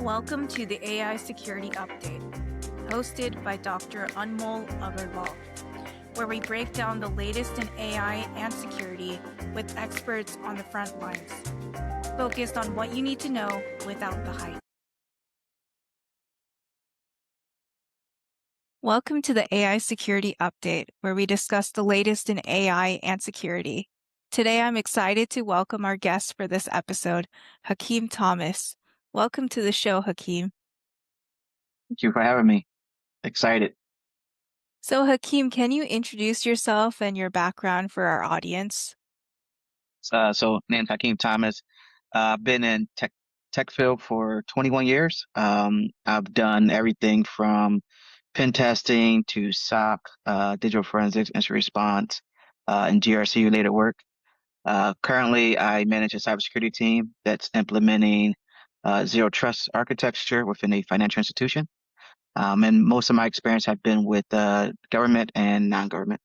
Welcome to the AI Security Update, hosted by Dr. Anmol Agarwal, where we break down the latest in AI and security with experts on the front lines, focused on what you need to know without the hype. Welcome to the AI Security Update, where we discuss the latest in AI and security. Today, I'm excited to welcome our guest for this episode, Hakeem Thomas. Welcome to the show, Hakeem. Thank you for having me. Excited. So, Hakeem, can you introduce yourself and your background for our audience? So name's Hakeem Thomas. I've been in tech field for 21 years. I've done everything from pen testing to SOC, digital forensics, incident response, and GRC related work. Currently, I manage a cybersecurity team that's implementing zero trust architecture within a financial institution. And most of my experience have been with government and non-government.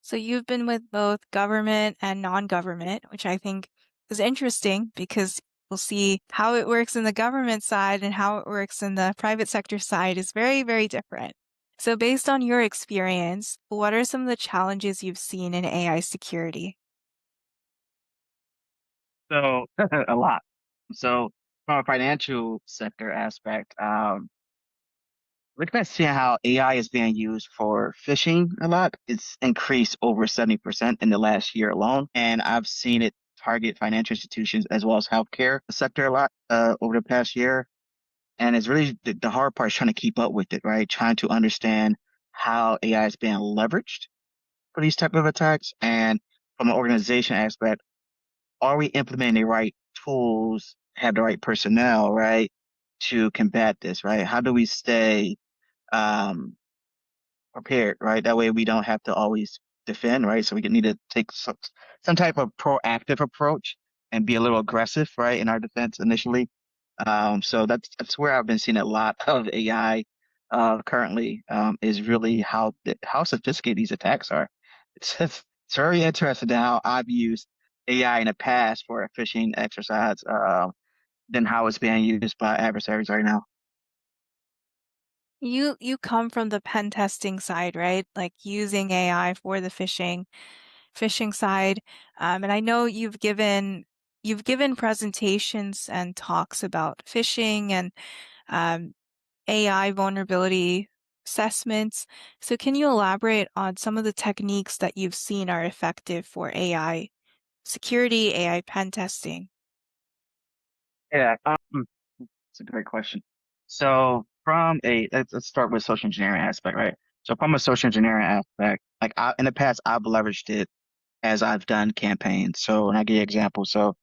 So, you've been with both government and non-government, which I think is interesting because we'll see how it works in the government side and how it works in the private sector side is very, very different. So, based on your experience, what are some of the challenges you've seen in AI security? So a lot. So from a financial sector aspect, looking at seeing how AI is being used for phishing a lot. It's increased over 70% in the last year alone. And I've seen it target financial institutions as well as healthcare sector a lot over the past year. And it's really the hard part is trying to keep up with it, right? Trying to understand how AI is being leveraged for these type of attacks. And from an organization aspect, are we implementing the right tools, have the right personnel, right, to combat this, right? How do we stay um, prepared, right? That way we don't have to always defend, right? So we need to take some type of proactive approach and be a little aggressive, right, in our defense initially. So that's where I've been seeing a lot of AI currently is really how sophisticated these attacks are. It's very interesting how I've used AI in the past for a phishing exercise than how it's being used by adversaries right now. You come from the pen testing side, right? Like using AI for the phishing side. And I know you've given presentations and talks about phishing and um, AI vulnerability assessments. So can you elaborate on some of the techniques that you've seen are effective for AI security, AI pen testing? Yeah, it's a great question. So let's start with social engineering aspect, right? So from a social engineering aspect, in the past, I've leveraged it as I've done campaigns. So, and I give you an example. So,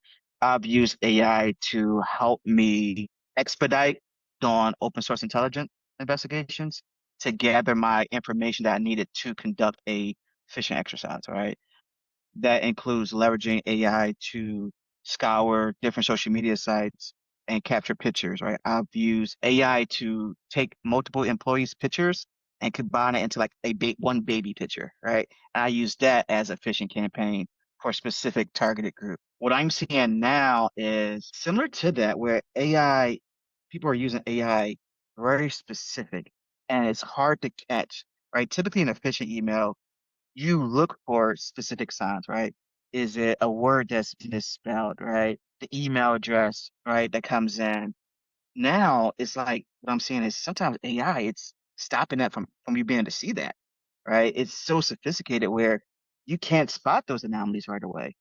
I've used AI to help me expedite on open source intelligence investigations to gather my information that I needed to conduct a phishing exercise, right? That includes leveraging AI to scour different social media sites and capture pictures, right? I've used AI to take multiple employees' pictures and combine it into like one baby picture, right? And I use that as a phishing campaign for a specific targeted group. What I'm seeing now is similar to that, where people are using AI very specific and it's hard to catch, right? Typically in a phishing email, you look for specific signs, right? Is it a word that's misspelled, right? The email address, right, that comes in. Now it's like what I'm seeing is sometimes AI, it's stopping that from you being able to see that, right? It's so sophisticated where you can't spot those anomalies right away.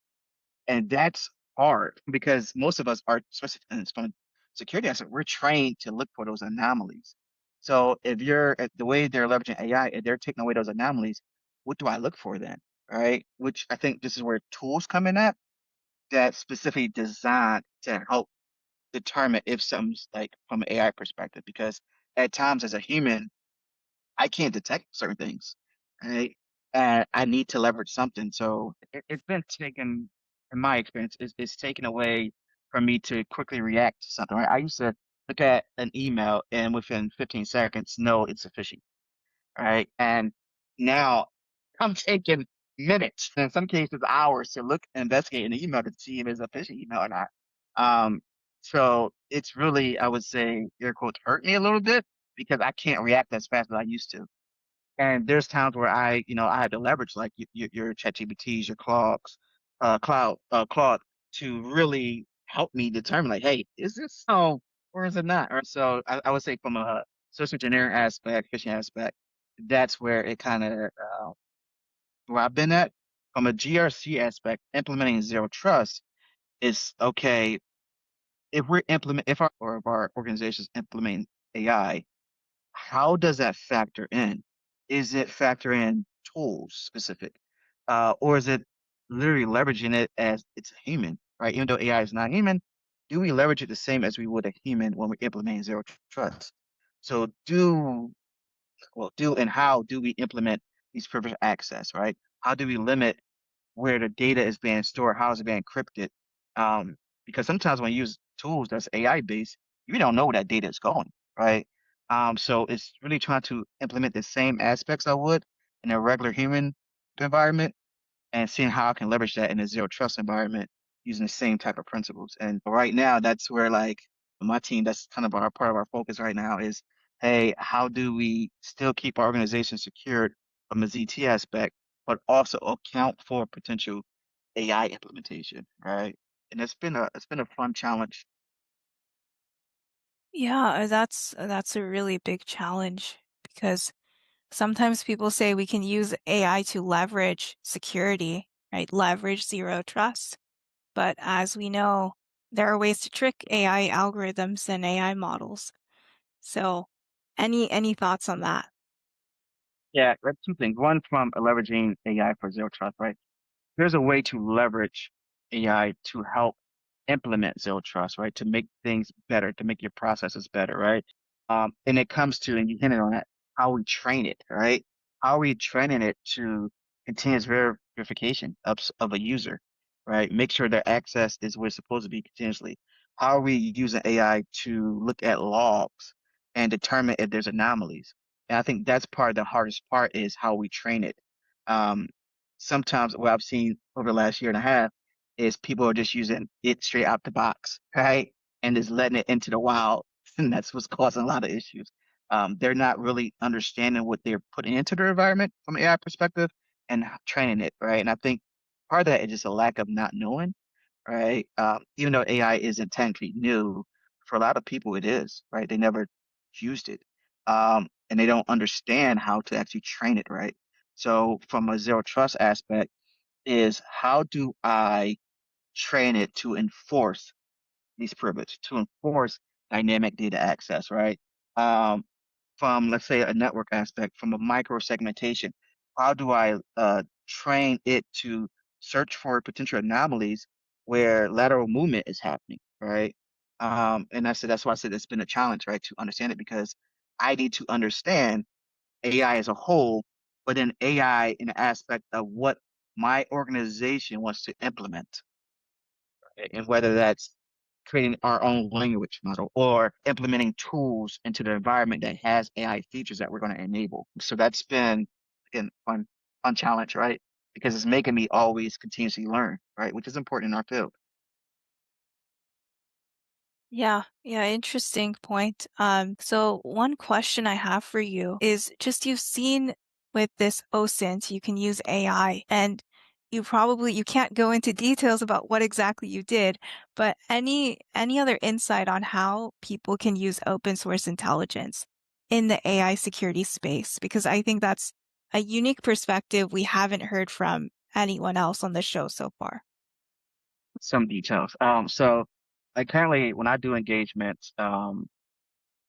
And that's hard because most of us are, especially from a security aspect, we're trained to look for those anomalies. So if the way they're leveraging AI, if they're taking away those anomalies, what do I look for then? Right? Which I think this is where tools come in at that specifically designed to help determine if something's like from an AI perspective. Because at times as a human, I can't detect certain things, right? And I need to leverage something. So it's been taken, in my experience, it's taken away from me to quickly react to something, right? I used to look at an email and within 15 seconds, know it's a phishing, right? And now I'm taking minutes, and in some cases hours, to look and investigate an email to see if it's a phishing email or not. Um, so it's really, I would say, air quotes, hurt me a little bit because I can't react as fast as I used to. And there's times where I had to leverage like your ChatGPTs, your Claude to really help me determine like, hey, is this so or is it not? Or so I would say from a social engineering aspect, phishing aspect, that's where it kind of where I've been at. From a GRC aspect, implementing zero trust is okay. If our organizations implement AI, how does that factor in? Is it factor in tools specific, or is it literally leveraging it as it's a human, right? Even though AI is not human, do we leverage it the same as we would a human when we're implementing zero trust? So do and how do we implement these privileged access, right? How do we limit where the data is being stored, how is it being encrypted? Um, because sometimes when you use tools that's AI based, you don't know where that data is going, right? So it's really trying to implement the same aspects I would in a regular human environment and seeing how I can leverage that in a zero trust environment using the same type of principles. And right now, that's where like my team, that's kind of our part of our focus right now is, hey, how do we still keep our organization secured from a ZT aspect, but also account for potential AI implementation, right? And it's been a fun challenge. Yeah, that's a really big challenge because sometimes people say we can use AI to leverage security, right? Leverage zero trust. But as we know, there are ways to trick AI algorithms and AI models. So, any thoughts on that? Yeah, that's two things. One from leveraging AI for zero trust, right? There's a way to leverage AI to help implement zero trust, right? To make things better, to make your processes better, right? And it comes to, and you hinted on it, how we train it, right? How are we training it to continuous verification of a user, right? Make sure their access is where it's supposed to be continuously. How are we using AI to look at logs and determine if there's anomalies? And I think that's part of the hardest part is how we train it. Um, Sometimes what I've seen over the last year and a half is people are just using it straight out the box, right? And just letting it into the wild. And that's what's causing a lot of issues. They're not really understanding what they're putting into their environment from an AI perspective and training it, right? And I think part of that is just a lack of not knowing, right? Even though AI isn't technically new, for a lot of people it is, right? They never used it. And they don't understand how to actually train it, right? So from a zero trust aspect is how do I train it to enforce these privileges, to enforce dynamic data access, right? Um, from let's say a network aspect, from a micro segmentation, how do I train it to search for potential anomalies where lateral movement is happening, right? And I said that's why I said it's been a challenge, right, to understand it because I need to understand AI as a whole, but then AI in the aspect of what my organization wants to implement, and whether that's creating our own language model or implementing tools into the environment that has AI features that we're going to enable. So that's been again fun challenge, right? Because it's making me always continuously learn, right? Which is important in our field. Yeah, yeah, interesting point. So one question I have for you is just you've seen with this OSINT, you can use AI and you can't go into details about what exactly you did, but any other insight on how people can use open source intelligence in the AI security space? Because I think that's a unique perspective we haven't heard from anyone else on the show so far. Some details. So like currently when I do engagements,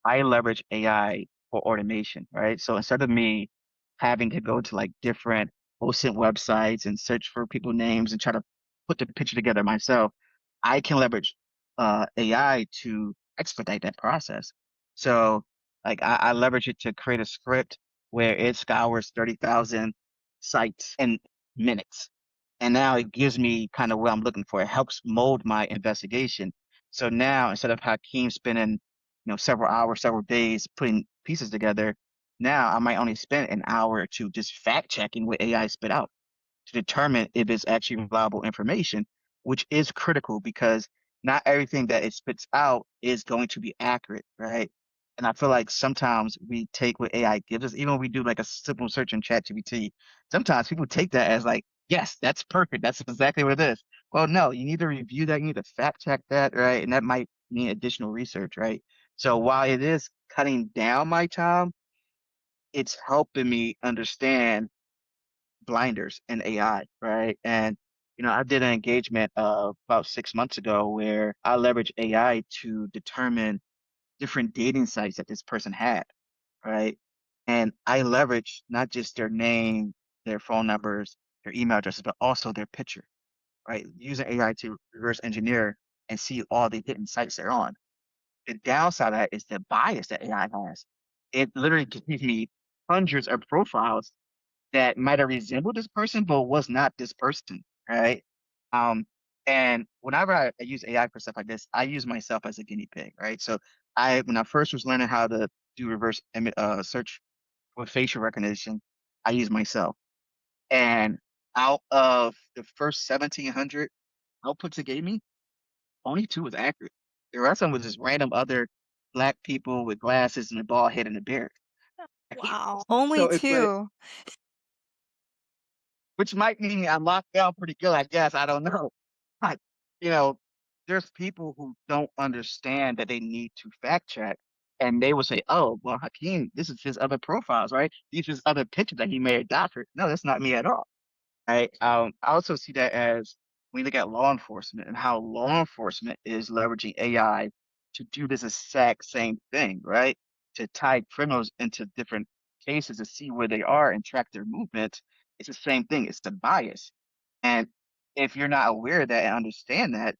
I leverage AI for automation, right? So instead of me having to go to like different OSINT websites and search for people names and try to put the picture together myself, I can leverage AI to expedite that process. So like I leverage it to create a script where it scours 30,000 sites in minutes. And now it gives me kind of what I'm looking for. It helps mold my investigation. So now instead of Hakeem spending several hours, several days putting pieces together. Now I might only spend an hour or two just fact checking what AI spit out to determine if it's actually reliable information, which is critical because not everything that it spits out is going to be accurate, right? And I feel like sometimes we take what AI gives us, even when we do like a simple search in ChatGPT, sometimes people take that as like, yes, that's perfect. That's exactly what it is. Well, no, you need to review that, you need to fact check that, right? And that might need additional research, right? So while it is cutting down my time, it's helping me understand blinders in AI, right? And I did an engagement about 6 months ago where I leveraged AI to determine different dating sites that this person had, right? And I leveraged not just their name, their phone numbers, their email addresses, but also their picture, right? Using AI to reverse engineer and see all the hidden sites they're on. The downside of that is the bias that AI has. It literally gives me hundreds of profiles that might have resembled this person, but was not this person, right? Um, and whenever I use AI for stuff like this, I use myself as a guinea pig, right? So when I first was learning how to do search with facial recognition, I used myself. And out of the first 1,700 outputs it gave me, only two was accurate. The rest of them was just random other black people with glasses and a bald head and a beard. Wow. Only So it's like, two. which might mean I'm locked down pretty good, I guess. I don't know. But, you know, there's people who don't understand that they need to fact check. And they will say, oh, well, Hakeem, this is his other profiles, right? These are his other pictures that he may have doctored. No, that's not me at all. Right. I also see that as when you look at law enforcement and how law enforcement is leveraging AI to do this exact same thing, right? To tie criminals into different cases to see where they are and track their movements. It's the same thing. It's the bias. And if you're not aware of that and understand that,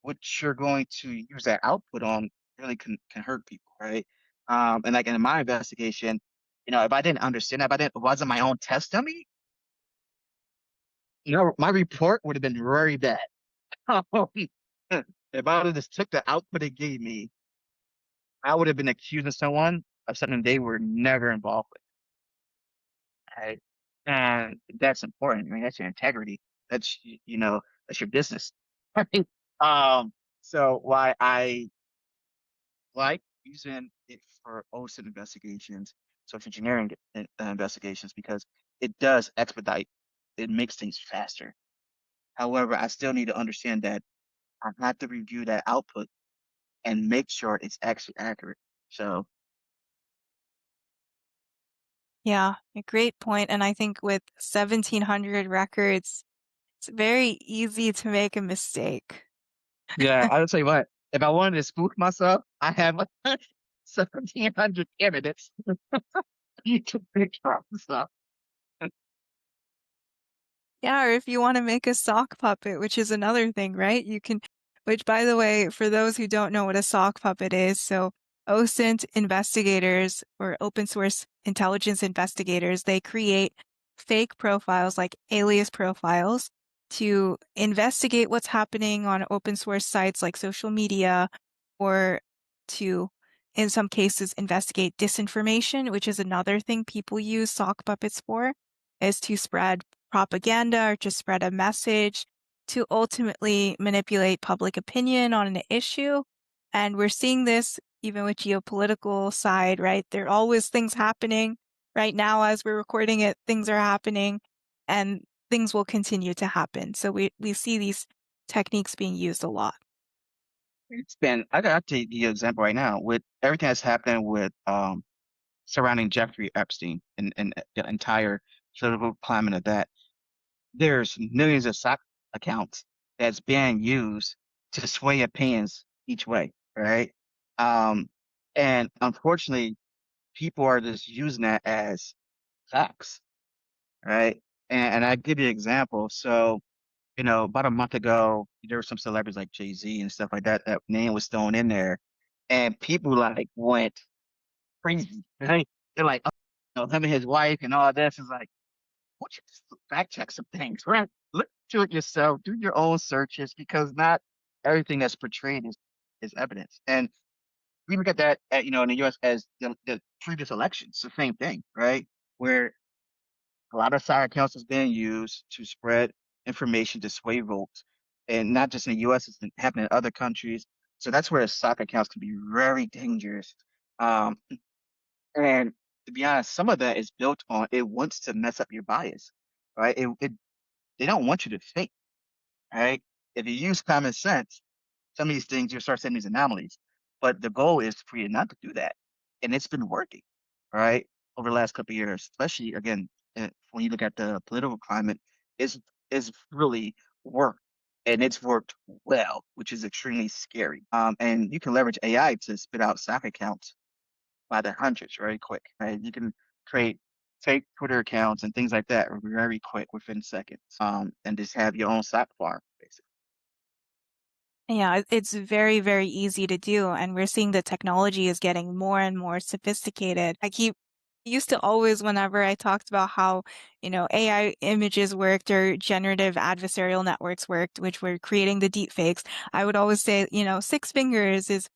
what you're going to use that output on really can hurt people, right? And like in my investigation, if I didn't understand that, if it wasn't my own test dummy, my report would have been very bad. If I would have just took the output it gave me, I would have been accusing someone of something they were never involved with. Right? And that's important. I mean, that's your integrity. That's your business. Right? So why I like using it for OSINT investigations, social engineering investigations, because it does expedite, it makes things faster. However, I still need to understand that I have to review that output and make sure it's actually accurate. So Yeah, a great point. And I think with 1,700 records, it's very easy to make a mistake. yeah, I'll tell you what, if I wanted to spook myself, I have 1,700 candidates you can pick from. So Yeah, or if you want to make a sock puppet, which is another thing, right? Which by the way, for those who don't know what a sock puppet is, so OSINT investigators or open source intelligence investigators, they create fake profiles like alias profiles to investigate what's happening on open source sites like social media or to, in some cases, investigate disinformation, which is another thing people use sock puppets for, is to spread propaganda or to spread a message to ultimately manipulate public opinion on an issue. And we're seeing this even with geopolitical side, right? There are always things happening. Right now, as we're recording it, things are happening and things will continue to happen. So we see these techniques being used a lot. I got to give you an example right now with everything that's happening with surrounding Jeffrey Epstein and the entire political climate of that. There's millions of stock accounts that's being used to sway opinions each way, right? Um, and unfortunately, people are just using that as facts, right? And I give you an example. So, about a month ago, there were some celebrities like Jay-Z and stuff like that. That name was thrown in there, and people like went crazy, right? They're like, oh, him and his wife and all this is like, won't you just fact check some things, right? Look to it yourself, do your own searches, because not everything that's portrayed is evidence. And we look at that, in the U.S. as the previous elections, the same thing, right? Where a lot of side accounts is being used to spread information to sway votes. and not just in the U.S., it's been happening in other countries. So that's where stock accounts can be very dangerous. Um, and to be honest, some of that is built on it wants to mess up your bias, right? They don't want you to think, right? If you use common sense, some of these things you'll start seeing these anomalies. But the goal is for you not to do that, and it's been working, right? Over the last couple of years, especially again when you look at the political climate, is really worked, and it's worked well, which is extremely scary. And you can leverage AI to spit out stock accounts by the hundreds very quick, right? You can create fake Twitter accounts and things like that very quick within seconds. And just have your own stock farm, basically. Yeah, it's very, very easy to do, and we're seeing the technology is getting more and more sophisticated. Used to always, whenever I talked about how, AI images worked or generative adversarial networks worked, which were creating the deep fakes, I would always say, 6 fingers is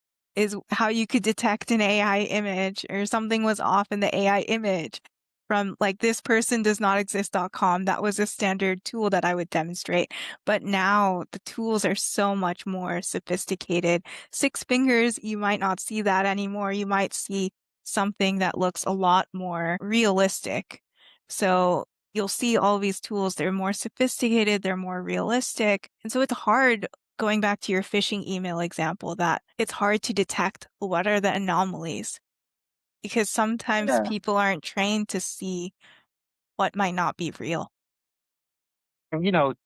how you could detect an AI image or something was off in the AI image from like this person does not exist.com. That was a standard tool that I would demonstrate. But now the tools are so much more sophisticated. 6 fingers, you might not see that anymore. You might see something that looks a lot more realistic. So you'll see all these tools, they're more sophisticated, they're more realistic. And so it's hard, going back to your phishing email example, that it's hard to detect what are the anomalies because sometimes Yeah. people aren't trained to see what might not be real. And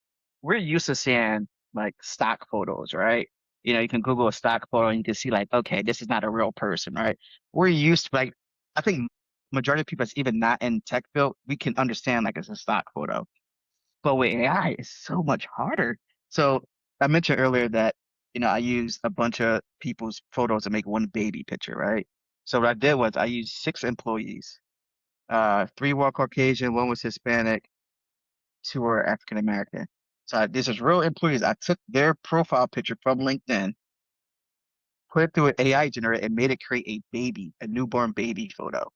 we're used to seeing like stock photos, right? You can Google a stock photo and you can see like, okay, this is not a real person, right? We're used to like, I think majority of people that's even not in tech field, we can understand like it's a stock photo. But with AI, it's so much harder. So I mentioned earlier that, I used a bunch of people's photos to make one baby picture, right? So what I did was I used 6 employees. Three were Caucasian, one was Hispanic, two were African American. So this is real employees. I took their profile picture from LinkedIn, put it through an AI generator, and made it create a baby, a newborn baby photo,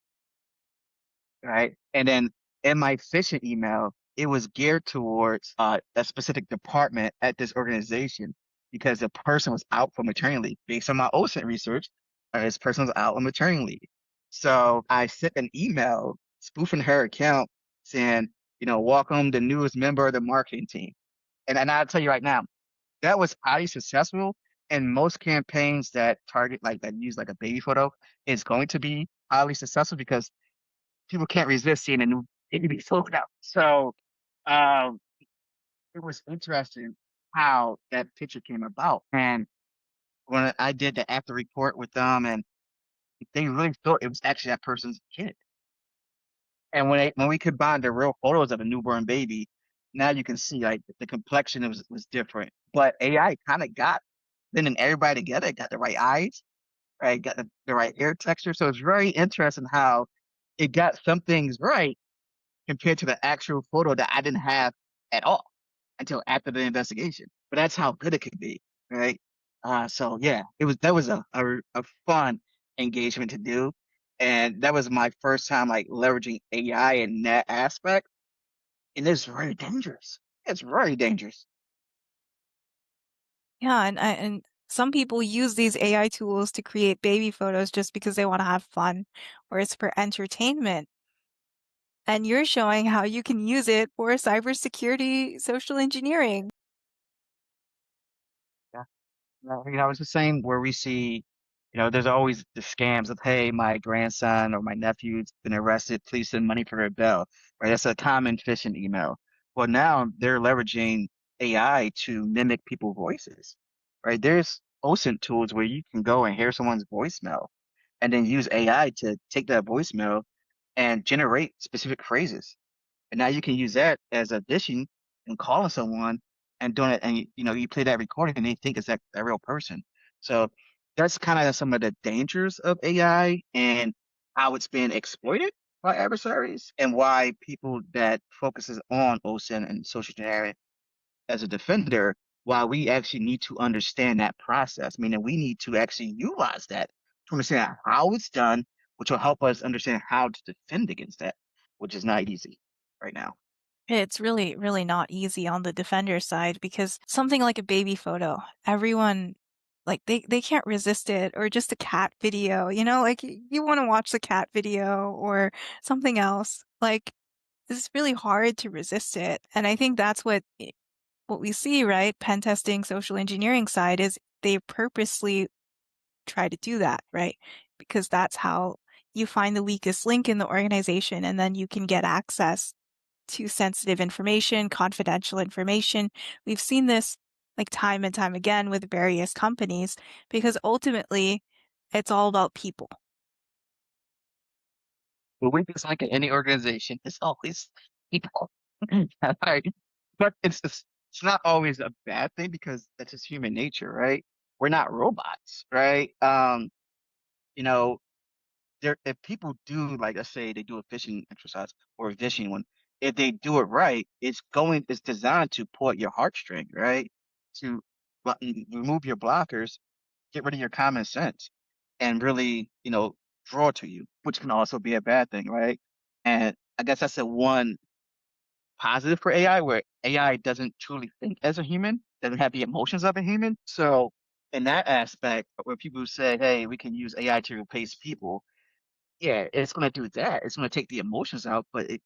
right? And then in my phishing email, it was geared towards a specific department at this organization because the person was out for maternity leave. Based on my OSINT research, this person was out on maternity leave. So I sent an email spoofing her account saying, welcome the newest member of the marketing team. And I'll tell you right now, that was highly successful. And most campaigns that target like that use like a baby photo is going to be highly successful because people can't resist seeing a new baby photo. So um, it was interesting how that picture came about. And when I did the after report with them, and they really thought it was actually that person's kid. And when we combined the real photos of a newborn baby, now you can see like the complexion was different. But AI kind of got then everybody together, got the right eyes, right, got the right hair texture. So it's very interesting how it got some things right compared to the actual photo that I didn't have at all until after the investigation. But that's how good it could be, right? So yeah, that was a fun engagement to do, and that was my first time like leveraging AI in that aspect, and it's very dangerous. It's very dangerous. Yeah, and some people use these AI tools to create baby photos just because they want to have fun or it's for entertainment. And you're showing how you can use it for cybersecurity, social engineering. It's the same where we see, there's always the scams of, hey, my grandson or my nephew's been arrested. Please send money for their bail. Right? That's a common phishing email. Well, now they're leveraging AI to mimic people's voices. Right? There's OSINT tools where you can go and hear someone's voicemail and then use AI to take that voicemail and generate specific phrases. And now you can use that as addition and calling someone and doing it. And you play that recording and they think it's that a real person. So that's kind of some of the dangers of AI and how it's being exploited by adversaries and why people that focuses on OSINT and social engineering as a defender, why we actually need to understand that process, meaning we need to actually utilize that to understand how it's done, which will help us understand how to defend against that, which is not easy right now. It's really, really not easy on the defender side because something like a baby photo, everyone like they can't resist it, or just a cat video, like you want to watch the cat video or something else. Like it's really hard to resist it. And I think that's what we see, right? Pen testing, social engineering side is they purposely try to do that, right? Because that's how you find the weakest link in the organization, and then you can get access to sensitive information, confidential information. We've seen this like time and time again with various companies because ultimately it's all about people. The weakest link in any organization is always people. Right? But it's not always a bad thing because that's just human nature, right? We're not robots, right? You know, there if people do like let's say they do a phishing exercise or a phishing one, if they do it right, it's designed to pull at your heartstring, right? To remove your blockers, get rid of your common sense, and really, draw to you, which can also be a bad thing, right? And I guess that's the one positive for AI, where AI doesn't truly think as a human, doesn't have the emotions of a human. So in that aspect, where people say, "Hey, we can use AI to replace people," yeah, it's going to do that. It's going to take the emotions out, but it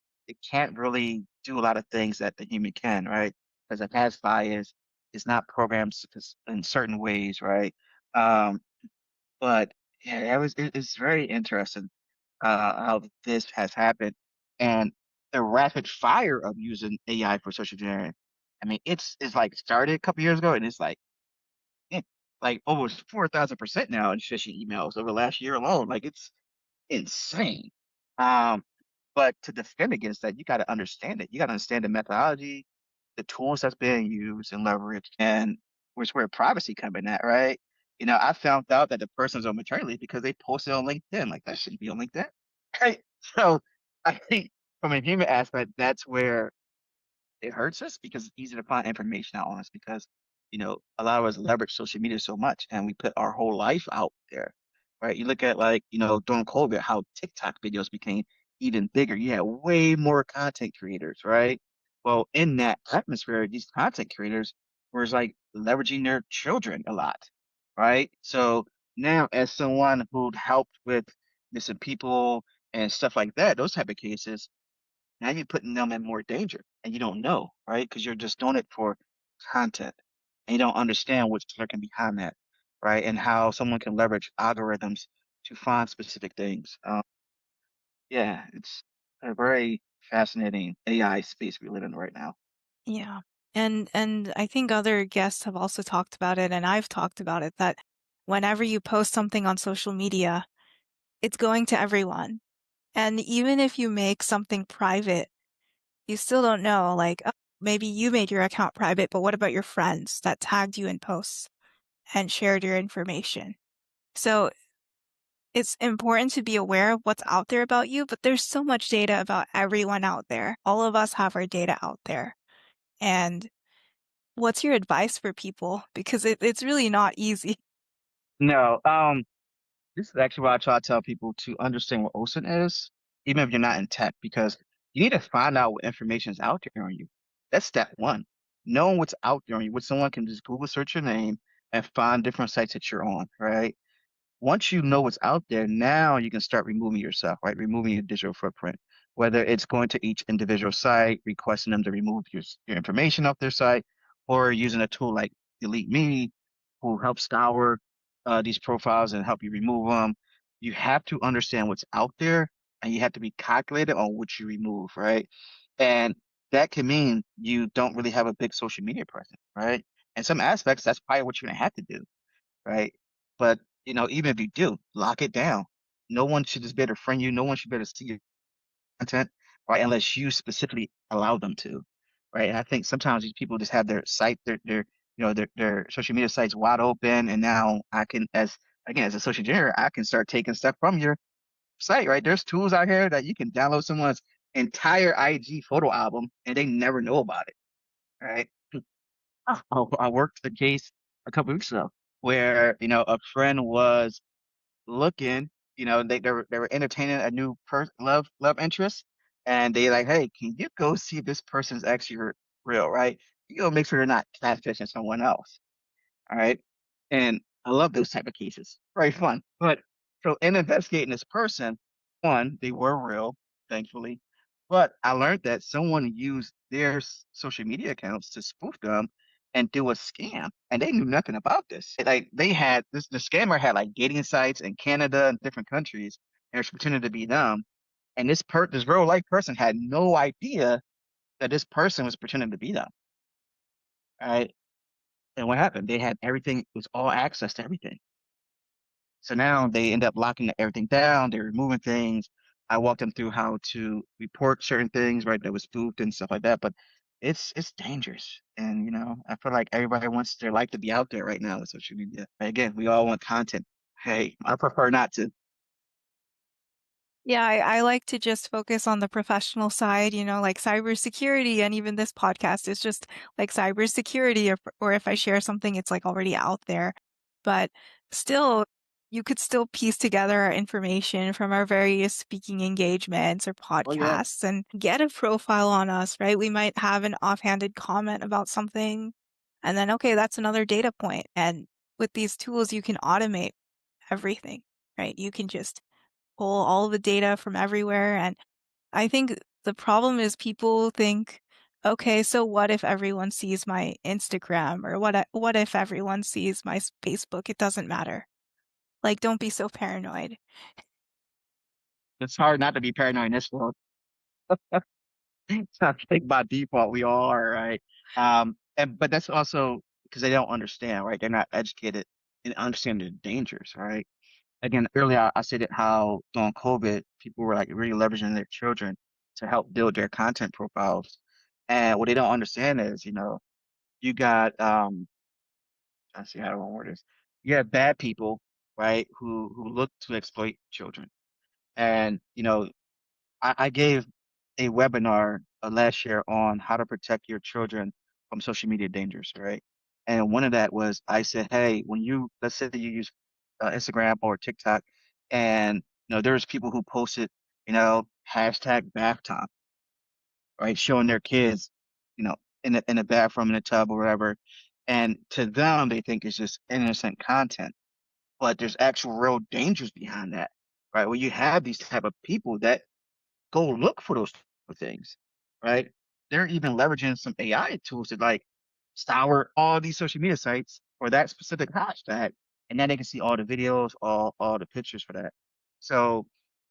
can't really do a lot of things that the human can, right? Because it has bias, it's not programmed in certain ways, right? Um, but yeah, it's very interesting how this has happened, and the rapid fire of using AI for social engineering. I mean, it's like started a couple years ago, and it's eh, like almost 4,000% now in phishing emails over the last year alone. Like it's insane. Um, but to defend against that, you got to understand it. You got to understand the methodology, the tools that's being used and leveraged, and which where privacy come in at, right? I found out that the person's on maternity leave because they posted on LinkedIn. Like that shouldn't be on LinkedIn, right? So I think from a human aspect, that's where it hurts us because it's easy to find information out on us because, a lot of us leverage social media so much and we put our whole life out there, right? You look at like, during COVID, how TikTok videos became even bigger. You had way more content creators, right? Well, in that atmosphere, these content creators were like leveraging their children a lot, right? So now as someone who helped with missing people and stuff like that, those type of cases, now you're putting them in more danger and you don't know, right? Because you're just doing it for content and you don't understand what's lurking behind that, right? And how someone can leverage algorithms to find specific things. Yeah, it's a very fascinating AI space we live in right now. Yeah. And I think other guests have also talked about it, and I've talked about it, that whenever you post something on social media, it's going to everyone. And even if you make something private, you still don't know, like, oh, maybe you made your account private, but what about your friends that tagged you in posts and shared your information? So it's important to be aware of what's out there about you, but there's so much data about everyone out there. All of us have our data out there. And what's your advice for people? Because it's really not easy. No, this is actually why I try to tell people to understand what OSINT is, even if you're not in tech, because you need to find out what information is out there on you. That's step one. Knowing what's out there on you, what someone can just Google search your name and find different sites that you're on, right? Once you know what's out there, now you can start removing yourself, right? Removing your digital footprint, whether it's going to each individual site, requesting them to remove your information off their site, or using a tool like Delete Me, who helps scour these profiles and help you remove them. You have to understand what's out there and you have to be calculated on what you remove, right? And that can mean you don't really have a big social media presence, right? In some aspects, that's probably what you're gonna have to do, right? But even if you do, lock it down. No one should just be able to friend you. No one should be able to see your content, right? Unless you specifically allow them to, right? And I think sometimes these people just have their site, their social media sites wide open, and now I can, as a social engineer, I can start taking stuff from your site, right? There's tools out here that you can download someone's entire IG photo album, and they never know about it, right? I worked a case a couple weeks ago where a friend was looking, they were entertaining a new love interest, and they like, hey, can you go see if this person's actually real, right? You go make sure they're not catfishing someone else. All right. And I love those type of cases. Very fun. But so in investigating this person, one, they were real, thankfully. But I learned that someone used their social media accounts to spoof them and do a scam. And they knew nothing about this. Like they had this, the scammer had like dating sites in Canada and different countries, and was pretending to be them. And this real life person had no idea that this person was pretending to be them. Right. And what happened? They had everything, it was all access to everything. So now they end up locking everything down. They're removing things. I walked them through how to report certain things, right, that was spoofed and stuff like that. But it's dangerous. And I feel like everybody wants their life to be out there right now on social media. Again, we all want content. Hey, I prefer not to. Yeah, I like to just focus on the professional side, like cybersecurity, and even this podcast is just like cybersecurity, or if I share something, it's like already out there. But still, you could still piece together our information from our various speaking engagements or Oh yeah. podcasts and get a profile on us, right? We might have an offhanded comment about something, and then, okay, that's another data point. And with these tools, you can automate everything, right? You can just pull all the data from everywhere. And I think the problem is people think, okay, so what if everyone sees my Instagram, or what if everyone sees my Facebook? It doesn't matter. Like, don't be so paranoid. It's hard not to be paranoid in this world. I think by default we all are, right? And but that's also because they don't understand, right? They're not educated in understanding the dangers, right? Again, earlier I said it how during COVID, people were like really leveraging their children to help build their content profiles. And what they don't understand is, you got I see how to word this. You have bad people, right, who look to exploit children. And, I gave a webinar last year on how to protect your children from social media dangers, right? And one of that was I said, hey, when let's say that you use Instagram or TikTok, and there's people who posted, hashtag bath time, right, showing their kids, you know, in a bathroom in a tub or whatever, and to them they think it's just innocent content, but there's actual real dangers behind that, right? Well, you have these type of people that go look for those things, right? They're even leveraging some AI tools to like scour all these social media sites for that specific hashtag, and then they can see all the videos, all the pictures for that. So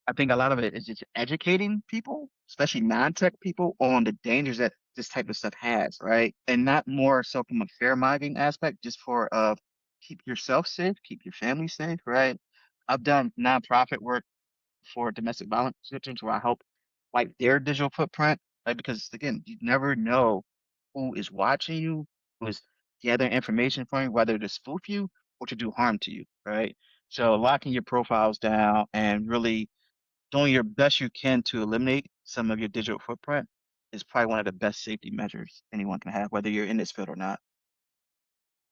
I think a lot of it is just educating people, especially non-tech people, on the dangers that this type of stuff has, right? And not more so from a fear-mongering aspect, just for keep yourself safe, keep your family safe, right? I've done nonprofit work for domestic violence victims where I help wipe their digital footprint, right? Because again, you never know who is watching you, who is gathering information from you, whether to spoof you or to do harm to you, right? So locking your profiles down and really doing your best you can to eliminate some of your digital footprint is probably one of the best safety measures anyone can have, whether you're in this field or not.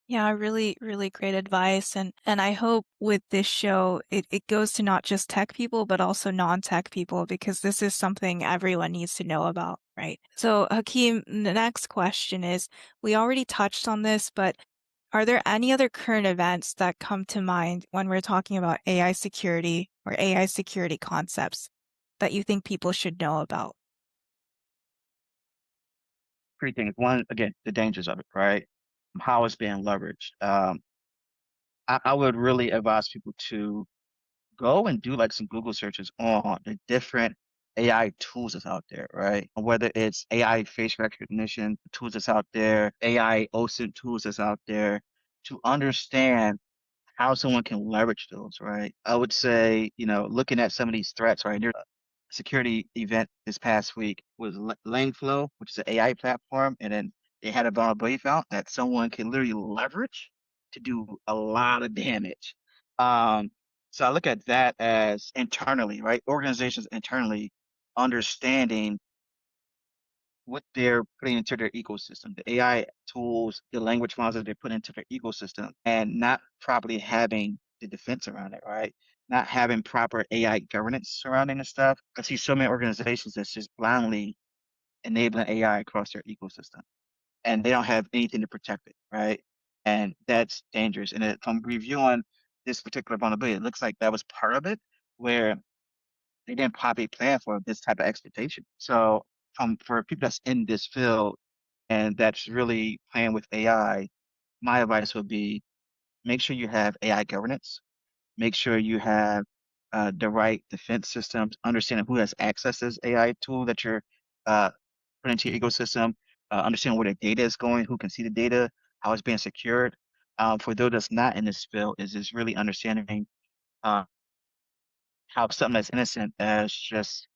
Yeah, really, really great advice. And I hope with this show, it goes to not just tech people, but also non-tech people, because this is something everyone needs to know about, right? So, Hakeem, the next question is, we already touched on this, but are there any other current events that come to mind when we're talking about AI security or AI security concepts that you think people should know about? Three things. One, again, the dangers of it, right? How it's being leveraged. I would really advise people to go and do like some Google searches on the different AI tools that's out there, right? Whether it's AI face recognition tools that's out there, AI OSINT tools that's out there, to understand how someone can leverage those, right? I would say, looking at some of these threats, right? There's a security event this past week was Langflow, which is an AI platform, and then they had a vulnerability found that someone can literally leverage to do a lot of damage. Um, so I look at that as internally, right? Organizations internally understanding what they're putting into their ecosystem, the AI tools, the language models that they put into their ecosystem, and not properly having the defense around it, right? Not having proper AI governance surrounding the stuff. I see so many organizations that's just blindly enabling AI across their ecosystem, and they don't have anything to protect it, right? And that's dangerous. And from reviewing this particular vulnerability, it looks like that was part of it, where they didn't probably plan for this type of expectation. So, for people that's in this field and that's really playing with AI, my advice would be make sure you have AI governance, make sure you have the right defense systems, understanding who has access to this AI tool that you're uh, putting into your ecosystem, understanding where the data is going, who can see the data, how it's being secured. For those that's not in this field, is just really understanding uh, how something that's innocent as just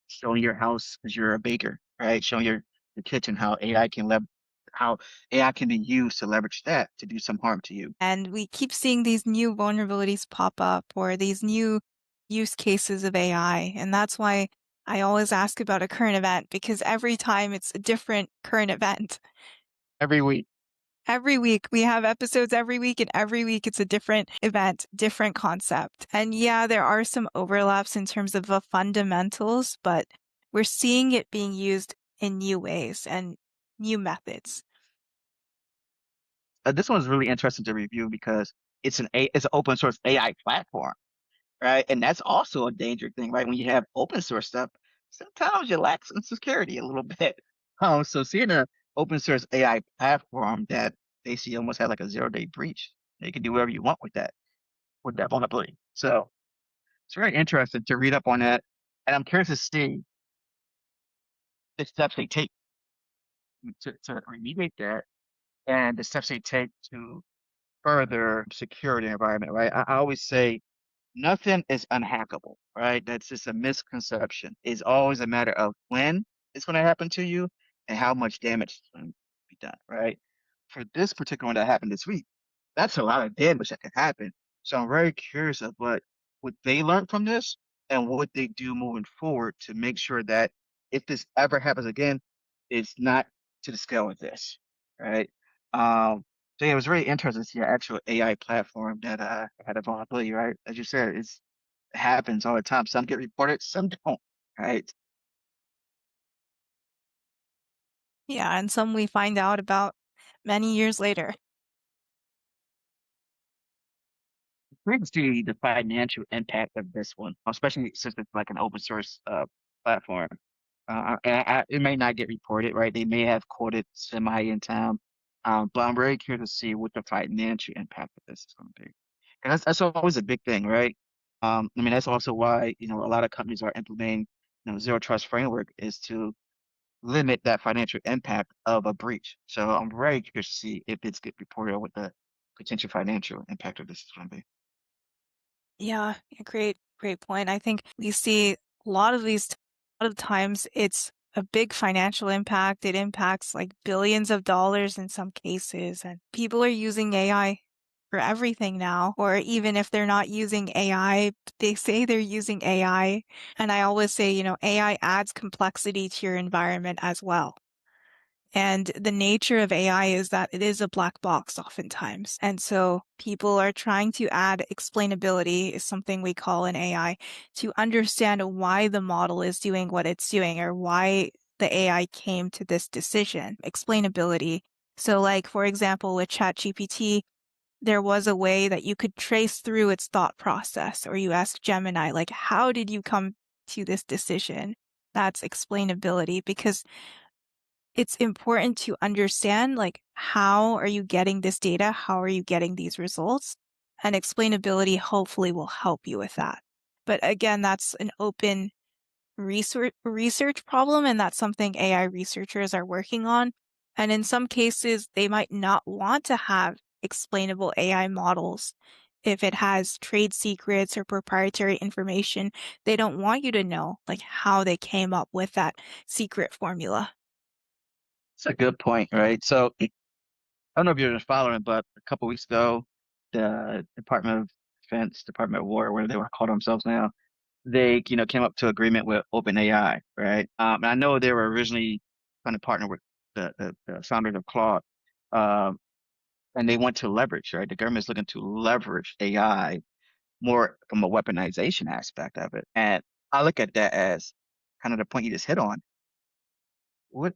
showing your house because you're a baker, right? Showing your kitchen, how AI can be used to leverage that to do some harm to you. And we keep seeing these new vulnerabilities pop up or these new use cases of AI. And that's why I always ask about a current event because every time it's a different current event. Every week. Every week we have episodes every week, and every week it's a different event, different concept. And yeah, there are some overlaps in terms of the fundamentals, but we're seeing it being used in new ways and new methods. This one's really interesting to review because it's an open source AI platform, right? And that's also a danger thing, right? When you have open source stuff, sometimes you lack some security a little bit. So seeing an open source AI platform that basically almost had like a 0-day breach, you can do whatever you want with that vulnerability. So it's very interesting to read up on that, and I'm curious to see the steps they take to remediate that and the steps they take to further secure the environment, right? I always say nothing is unhackable, right? That's just a misconception. It's always a matter of when it's going to happen to you and how much damage is going to be done, right? For this particular one that happened this week, that's a lot of damage that could happen. So I'm very curious of what they learned from this and what they do moving forward to make sure that if this ever happens again, it's not to the scale of this, right? So yeah, it was very interesting to see an actual AI platform that had a vulnerability, right? As you said, it happens all the time. Some get reported, some don't, right? Yeah, and some we find out about many years later. Brings to the financial impact of this one, especially since it's like an open source platform. It may not get reported, right? They may have quoted semi in time, but I'm very curious to see what the financial impact of this is going to be. And that's always a big thing, right? I mean, that's also why, a lot of companies are implementing, zero trust framework is to limit that financial impact of a breach. So I'm very curious to see if it's get reported or what the potential financial impact of this is going to be. Yeah, a great point. I think we see a lot of times it's a big financial impact. It impacts like billions of dollars in some cases, and people are using AI for everything now. Or even if they're not using AI, they say they're using AI. And I always say, AI adds complexity to your environment as well. And the nature of AI is that it is a black box oftentimes. And so people are trying to add explainability, is something we call in AI, to understand why the model is doing what it's doing or why the AI came to this decision. Explainability. So like, for example, with ChatGPT, there was a way that you could trace through its thought process, or you ask Gemini, like, how did you come to this decision? That's explainability because it's important to understand like how are you getting this data? How are you getting these results? And explainability hopefully will help you with that. But again, that's an open research problem, and that's something AI researchers are working on. And in some cases, they might not want to have explainable AI models. If it has trade secrets or proprietary information, they don't want you to know like how they came up with that secret formula. It's a good point, right? So I don't know if you're just following, but a couple weeks ago, the Department of Defense, Department of War, whatever they want to call themselves now, they, came up to agreement with OpenAI, right? And I know they were originally going to partner with the founders of Claude. Um, and they want to leverage, right? The government's looking to leverage AI more from a weaponization aspect of it. And I look at that as kind of the point you just hit on. What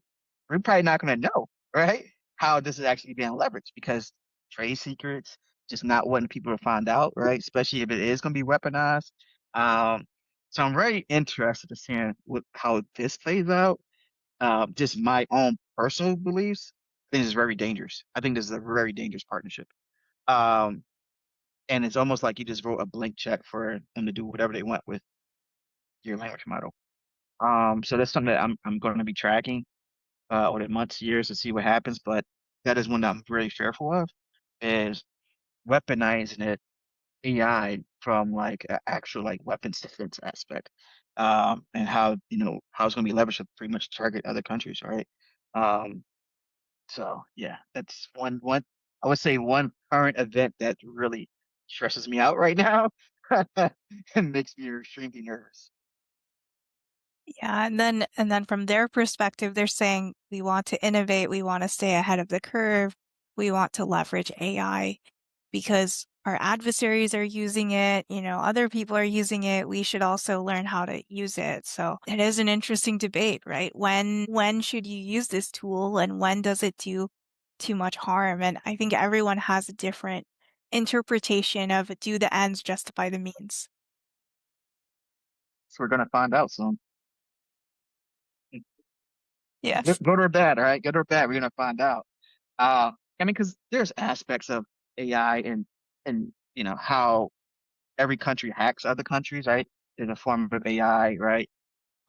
we're probably not going to know, right? How this is actually being leveraged because trade secrets just not wanting people to find out, right? Especially if it is going to be weaponized. Um, so I'm very interested to seeing how this plays out. Just my own personal beliefs. I think this is very dangerous. I think this is a very dangerous partnership. Um, and it's almost like you just wrote a blank check for them to do whatever they want with your language model. So that's something that I'm going to be tracking over the months, years to see what happens. But that is one that I'm really fearful of is weaponizing it AI from like an actual like weapons defense aspect, and how how it's going to be leveraged to pretty much target other countries, right? Um, so yeah, that's one I would say one current event that really stresses me out right now and makes me extremely nervous. Yeah, and then from their perspective, they're saying we want to innovate, we want to stay ahead of the curve, we want to leverage AI because our adversaries are using it, other people are using it, we should also learn how to use it. So it is an interesting debate, right? When should you use this tool and when does it do too much harm? And I think everyone has a different interpretation of do the ends justify the means. So we're gonna find out soon. Yes. Good or bad, all right? Good or bad, we're gonna find out. I mean, because there's aspects of AI and how every country hacks other countries, right? In a form of AI, right?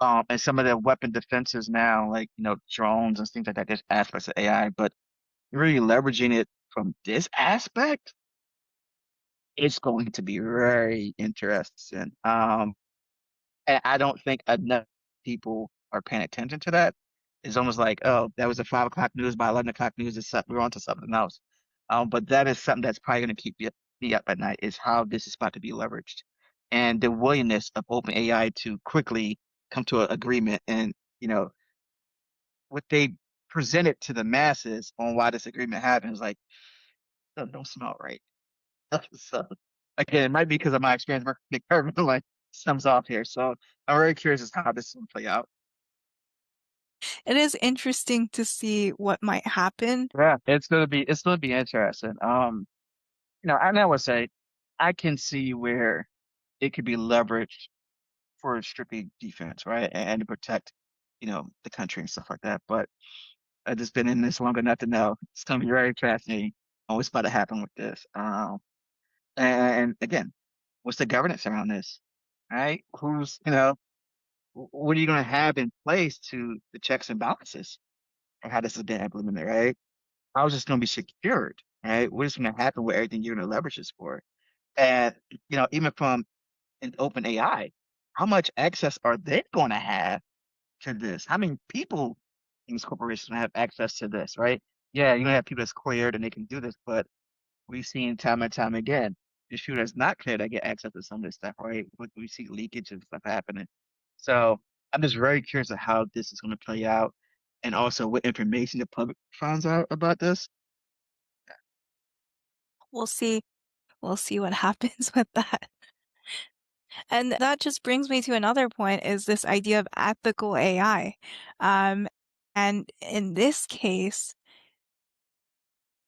And some of the weapon defenses now, like drones and things like that, there's aspects of AI, but really leveraging it from this aspect, it's going to be very interesting. And I don't think enough people are paying attention to that. It's almost like, oh, that was the 5 o'clock news. By 11 o'clock news, we're on to something else. But that is something that's probably going to keep me up at night is how this is about to be leveraged and the willingness of OpenAI to quickly come to an agreement and, what they presented to the masses on why this agreement happened is like, don't smell right. So again, it might be because of my experience working with government, like something's off here. So I'm very curious as to how this will play out. It is interesting to see what might happen. Yeah, it's gonna be interesting. And I would say I can see where it could be leveraged for strictly defense, right? And to protect, the country and stuff like that. But I've just been in this long enough to know it's gonna be very fascinating on what's about to happen with this. And again, what's the governance around this? Right? What are you going to have in place to the checks and balances of how this is being implemented, right? How is this going to be secured, right? What is going to happen with everything you're going to leverage this for? And, even from an open AI, how much access are they going to have to this? How many people in these corporations have access to this, right? Yeah, you're going to have people that's cleared and they can do this, but we've seen time and time again, the shooters not clear that get access to some of this stuff, right? We see leakage and stuff happening. So I'm just very curious of how this is going to play out and also what information the public finds out about this. We'll see. We'll see what happens with that. And that just brings me to another point is this idea of ethical AI. Um, and in this case,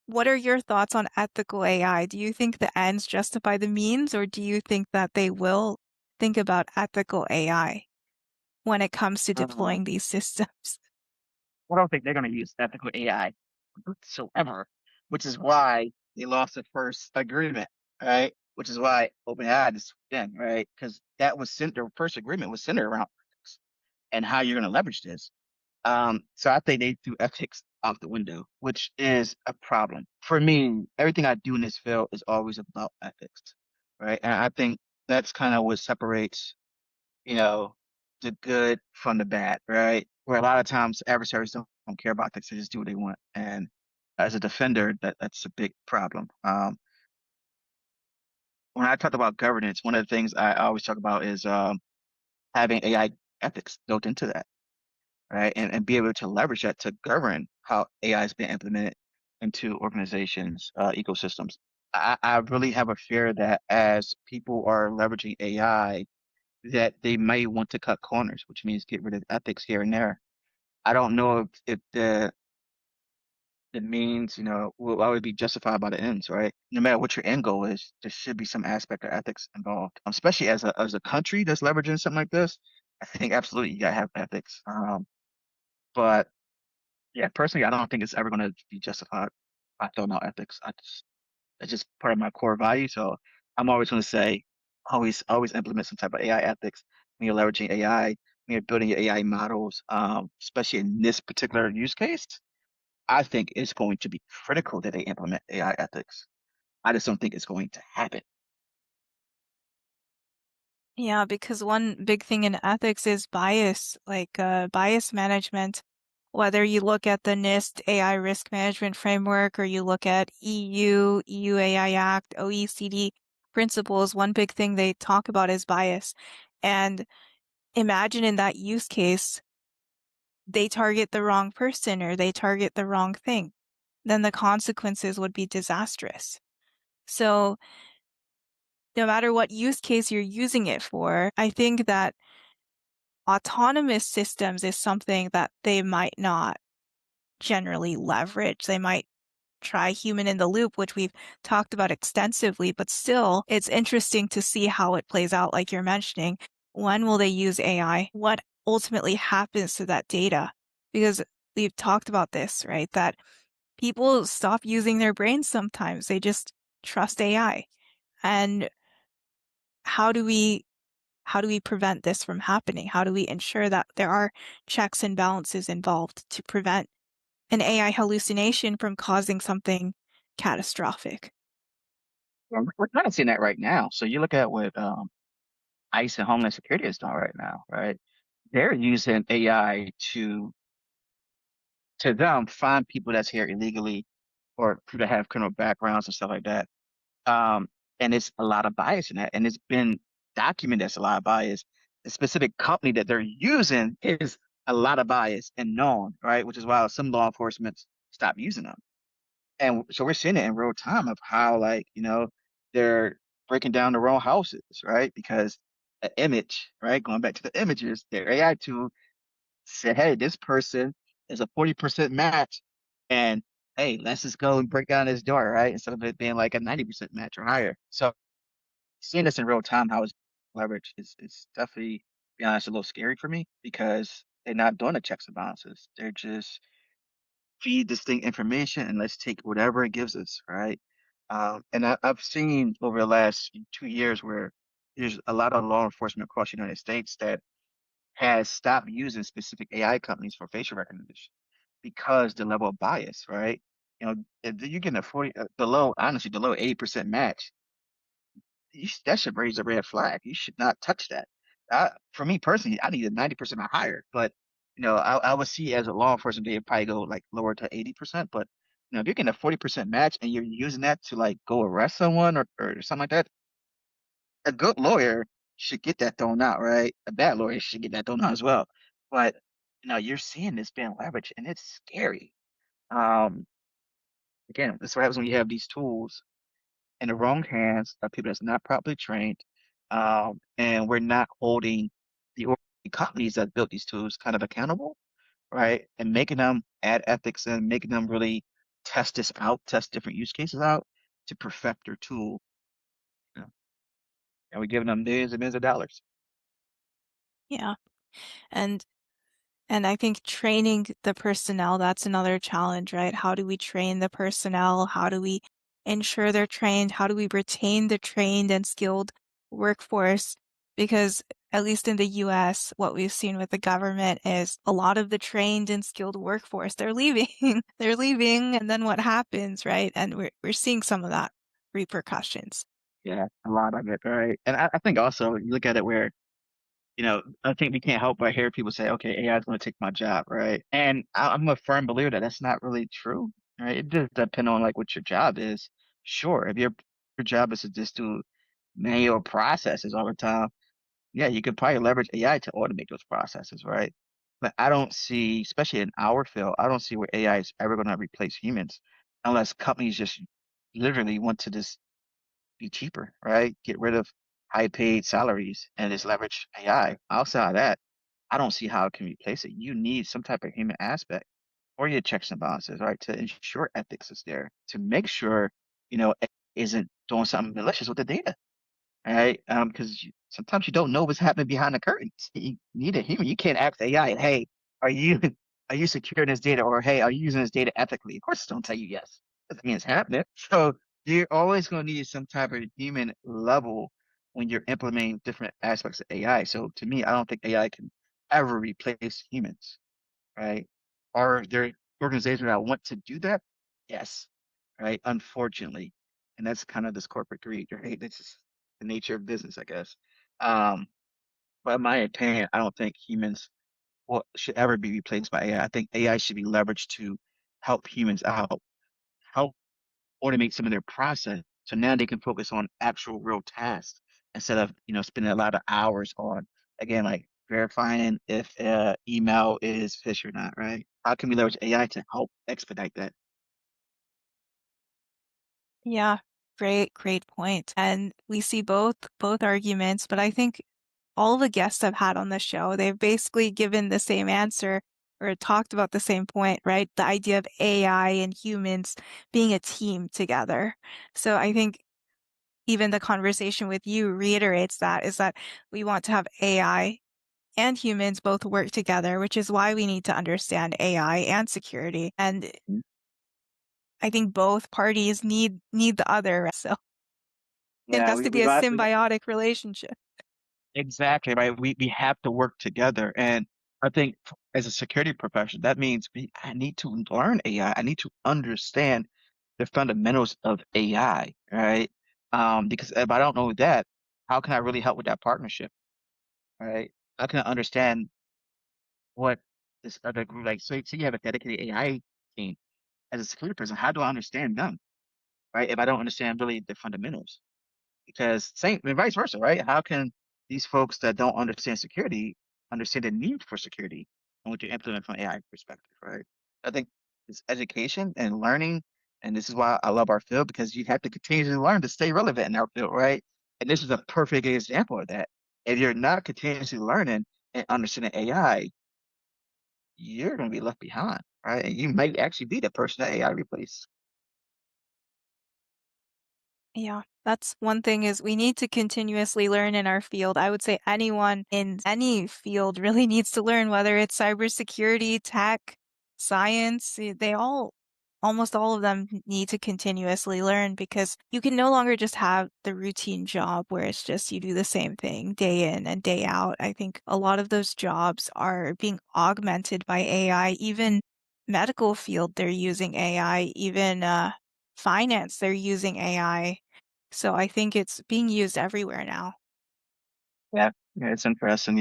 what are your thoughts on ethical AI? Do you think the ends justify the means, or do you think that they will think about ethical AI when it comes to Uh, deploying these systems? I don't think they're going to use ethical AI whatsoever, which is why they lost the first agreement, right? Which is why OpenAI is in, right? Because their first agreement was centered around ethics and how you're going to leverage this. So I think they threw ethics out the window, which is a problem. For me, everything I do in this field is always about ethics, right? And I think that's kind of what separates, you know, the good from the bad, right? Where a lot of times adversaries don't care about ethics, they just do what they want. And as a defender, that's a big problem. When I talk about governance, one of the things I always talk about is having AI ethics built into that, right? And be able to leverage that to govern how AI is being implemented into organizations, ecosystems. I really have a fear that as people are leveraging AI, that they may want to cut corners, which means get rid of ethics here and there. I don't know if the means, will always be justified by the ends, right? No matter what your end goal is, there should be some aspect of ethics involved, especially as a country that's leveraging something like this. I think absolutely you gotta have ethics. But yeah, personally, I don't think it's ever going to be justified by throwing out ethics. It's just part of my core value. So I'm always going to say, always implement some type of AI ethics when you're leveraging AI, when you're building your AI models, especially in this particular use case. I think it's going to be critical that they implement AI ethics. I just don't think it's going to happen. Yeah, because one big thing in ethics is bias, like bias management. Whether you look at the NIST AI risk management framework or you look at EU AI Act, OECD principles, one big thing they talk about is bias. And imagine in that use case, they target the wrong person or they target the wrong thing, then the consequences would be disastrous. So no matter what use case you're using it for, I think that autonomous systems is something that they might not generally leverage. They might try human in the loop, which we've talked about extensively, but still, it's interesting to see how it plays out, like you're mentioning. When will they use AI? What ultimately happens to that data? Because we've talked about this, right? That people stop using their brains sometimes. They just trust AI. And how do we how do we prevent this from happening? How do we ensure that there are checks and balances involved to prevent an AI hallucination from causing something catastrophic? We're kind of seeing that right now. So you look at what ICE and Homeland Security is doing right now, right? They're using AI to them find people that's here illegally or people that have criminal backgrounds and stuff like that. Um, and it's a lot of bias in that, and it's been documented there's a lot of bias. The specific company that they're using is a lot of bias and known, right? Which is why some law enforcement stop using them. And so we're seeing it in real time of how, like, they're breaking down the wrong houses, right? Because an image, right? Going back to the images, their AI tool said, hey, this person is a 40% match. And hey, let's just go and break down this door, right? Instead of it being like a 90% match or higher. So seeing this in real time, how it's leveraged is definitely, to be honest, a little scary for me because they're not doing the checks and balances. They're just feed this thing information and let's take whatever it gives us, right? And I've seen over the last 2 years where there's a lot of law enforcement across the United States that has stopped using specific AI companies for facial recognition because the level of bias, right? If you're getting a 40 below, honestly, below 80% match, that should raise a red flag. You should not touch that. For me personally, I need a 90% or higher, but I would see as a law enforcement, they'd probably go like lower to 80%. But if you're getting a 40% match and you're using that to like go arrest someone or something like that, a good lawyer should get that thrown out, right? A bad lawyer should get that thrown out as well. But you're seeing this being leveraged, and it's scary. Um, Again, that's what happens when you have these tools in the wrong hands of people that's not properly trained, and we're not holding the companies that built these tools kind of accountable, right? And making them add ethics and making them really test this out, test different use cases out to perfect their tool. You know? And we're giving them millions and millions of dollars. Yeah. And And I think training the personnel, that's another challenge, right? How do we train the personnel? How do we ensure they're trained? How do we retain the trained and skilled workforce? Because at least in the US, what we've seen with the government is a lot of the trained and skilled workforce, they're leaving. They're leaving, and then what happens, right? And we're seeing some of that repercussions. Yeah, a lot of it, right? And I think also you look at it where I think we can't help but hear people say, okay, AI is going to take my job, right? And I'm a firm believer that that's not really true, right? It does depend on like what your job is. Sure, if your job is to just do manual processes all the time, yeah, you could probably leverage AI to automate those processes, right? But I don't see, especially in our field, I don't see where AI is ever going to replace humans. unless companies just literally want to just be cheaper, right? Get rid of high paid salaries and just leverage AI. Outside of that, I don't see how it can replace it. You need some type of human aspect or your checks and balances, right? To ensure ethics is there, to make sure, it isn't doing something malicious with the data, right? Because sometimes you don't know what's happening behind the curtains. You need a human. You can't ask AI, hey, are you are you securing this data, or hey, are you using this data ethically? Of course, it's don't tell you yes. Doesn't mean it's happening. So you're always going to need some type of human level when you're implementing different aspects of AI. So to me, I don't think AI can ever replace humans, right? Are there organizations that want to do that? Yes, right. Unfortunately, and that's kind of this corporate greed, right? This is the nature of business, I guess. Um, but in my opinion, I don't think humans should ever be replaced by AI. I think AI should be leveraged to help humans out, help automate some of their process, so now they can focus on actual real tasks instead of spending a lot of hours on again like verifying if email is phish or not, right? How can we leverage AI to help expedite that? Yeah, great point. And we see both arguments, but I think all the guests I've had on the show, they've basically given the same answer or talked about the same point, right? The idea of AI and humans being a team together. So I think even the conversation with you reiterates that is that we want to have AI and humans both work together, which is why we need to understand AI and security. And I think both parties need the other. So it Yeah, has we, to be we a got we, symbiotic relationship. exactly right. We have to work together, and I think as a security professional, that means I need to learn AI. I need to understand the fundamentals of AI, right? Because if I don't know that, how can I really help with that partnership, right? How can I understand what this other group like? So you have a dedicated AI team as a security person. How do I understand them, right? If I don't understand really the fundamentals, because same and vice versa, right? How can these folks that don't understand security understand the need for security and what you implement from AI perspective, right? I think it's education and learning, and this is why I love our field because you have to continuously learn to stay relevant in our field, right? And this is a perfect example of that. If you're not continuously learning and understanding AI, you're going to be left behind, right? And you might actually be the person that AI replaces. Yeah, that's one thing is we need to continuously learn in our field. I would say anyone in any field really needs to learn, whether it's cybersecurity, tech, science, almost all of them need to continuously learn because you can no longer just have the routine job where it's just you do the same thing day in and day out. I think a lot of those jobs are being augmented by AI, even medical field, they're using AI, even finance, they're using AI. So I think it's being used everywhere now. Yeah, yeah, it's interesting,